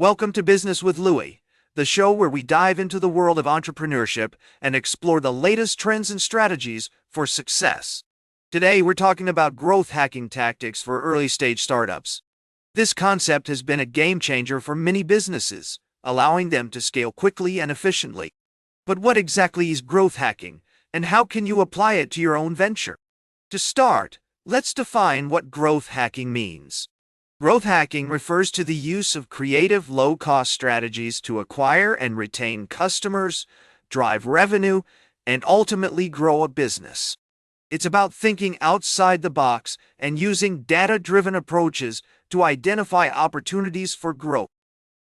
Welcome to Business with Louis, the show where we dive into the world of entrepreneurship and explore the latest trends and strategies for success. Today, we're talking about growth hacking tactics for early-stage startups. This concept has been a game changer for many businesses, allowing them to scale quickly and efficiently. But what exactly is growth hacking, and how can you apply it to your own venture? To start, let's define what growth hacking means. Growth hacking refers to the use of creative, low-cost strategies to acquire and retain customers, drive revenue, and ultimately grow a business. It's about thinking outside the box and using data-driven approaches to identify opportunities for growth.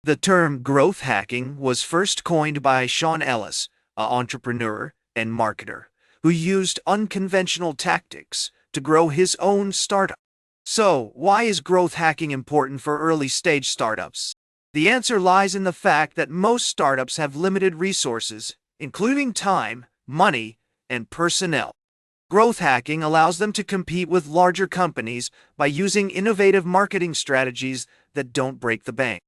The term growth hacking was first coined by Sean Ellis, an entrepreneur and marketer, who used unconventional tactics to grow his own startup. So, why is growth hacking important for early-stage startups? The answer lies in the fact that most startups have limited resources, including time, money, and personnel. Growth hacking allows them to compete with larger companies by using innovative marketing strategies that don't break the bank.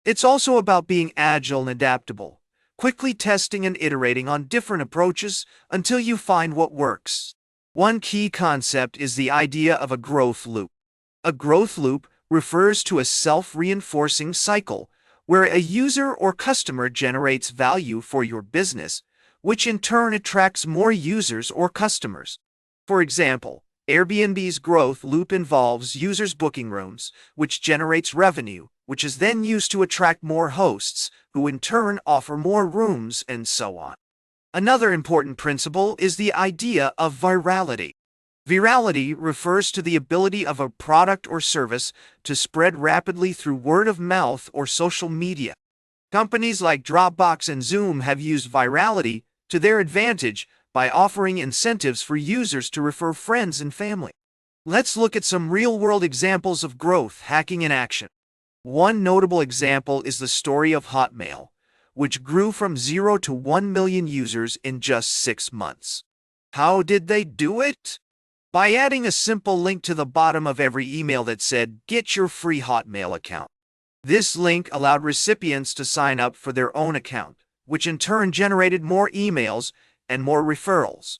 It's also about being agile and adaptable, quickly testing and iterating on different approaches until you find what works. One key concept is the idea of a growth loop. A growth loop refers to a self-reinforcing cycle where a user or customer generates value for your business, which in turn attracts more users or customers. For example, Airbnb's growth loop involves users booking rooms, which generates revenue, which is then used to attract more hosts, who in turn offer more rooms, and so on. Another important principle is the idea of virality. Virality refers to the ability of a product or service to spread rapidly through word of mouth or social media. Companies like Dropbox and Zoom have used virality to their advantage by offering incentives for users to refer friends and family. Let's look at some real-world examples of growth hacking in action. One notable example is the story of Hotmail, which grew from 0 to 1 million users in just 6 months. How did they do it? By adding a simple link to the bottom of every email that said, "Get your free Hotmail account." This link allowed recipients to sign up for their own account, which in turn generated more emails and more referrals.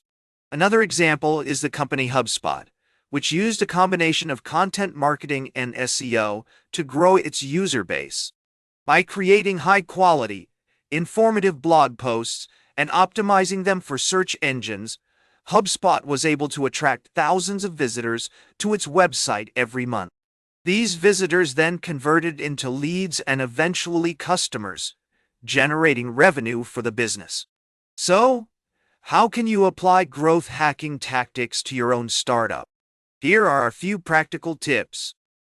Another example is the company HubSpot, which used a combination of content marketing and SEO to grow its user base. By creating high-quality, informative blog posts and optimizing them for search engines, HubSpot was able to attract thousands of visitors to its website every month. These visitors then converted into leads and eventually customers, generating revenue for the business. So, how can you apply growth hacking tactics to your own startup? Here are a few practical tips.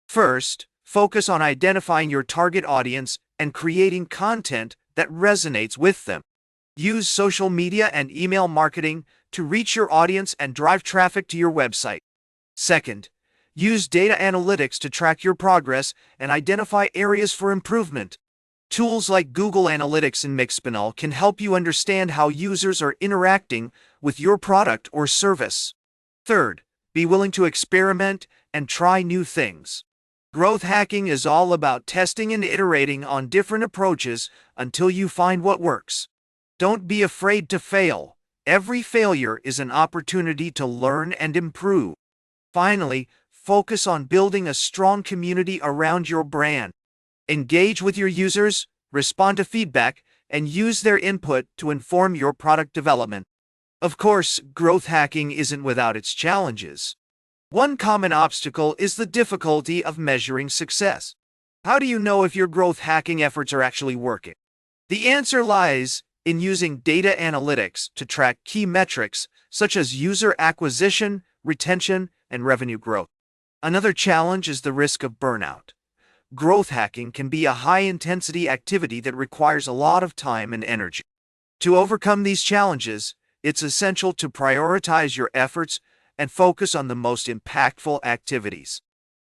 First, focus on identifying your target audience and creating content that resonates with them. Use social media and email marketing to reach your audience and drive traffic to your website. Second, use data analytics to track your progress and identify areas for improvement. Tools like Google Analytics and Mixpanel can help you understand how users are interacting with your product or service. Third, be willing to experiment and try new things. Growth hacking is all about testing and iterating on different approaches until you find what works. Don't be afraid to fail. Every failure is an opportunity to learn and improve. Finally, focus on building a strong community around your brand. Engage with your users, respond to feedback, and use their input to inform your product development. Of course, growth hacking isn't without its challenges. One common obstacle is the difficulty of measuring success. How do you know if your growth hacking efforts are actually working? The answer lies in using data analytics to track key metrics such as user acquisition, retention, and revenue growth. Another challenge is the risk of burnout. Growth hacking can be a high-intensity activity that requires a lot of time and energy. To overcome these challenges, it's essential to prioritize your efforts and focus on the most impactful activities.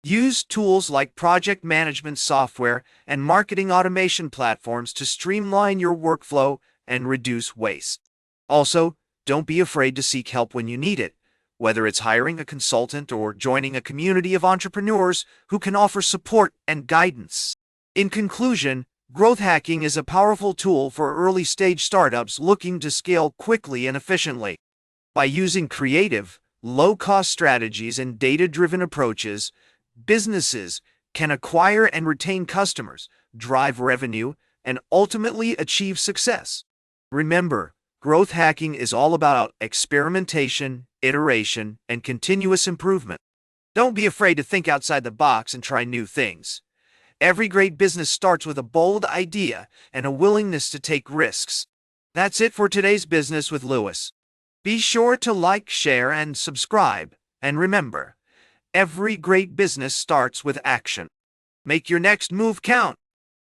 Use tools like project management software and marketing automation platforms to streamline your workflow and reduce waste. Also, don't be afraid to seek help when you need it, whether it's hiring a consultant or joining a community of entrepreneurs who can offer support and guidance. In conclusion, Growth hacking is a powerful tool for early-stage startups looking to scale quickly and efficiently. By using creative, low-cost strategies and data-driven approaches, businesses can acquire and retain customers, drive revenue, and ultimately achieve success. Remember, growth hacking is all about experimentation, iteration, and continuous improvement. Don't be afraid to think outside the box and try new things. Every great business starts with a bold idea and a willingness to take risks. That's it for today's Business with Louis. Be sure to like, share, and subscribe. And remember, every great business starts with action. Make your next move count.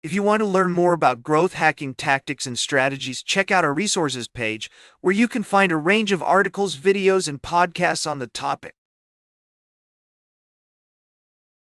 If you want to learn more about growth hacking tactics and strategies, check out our resources page where you can find a range of articles, videos, and podcasts on the topic.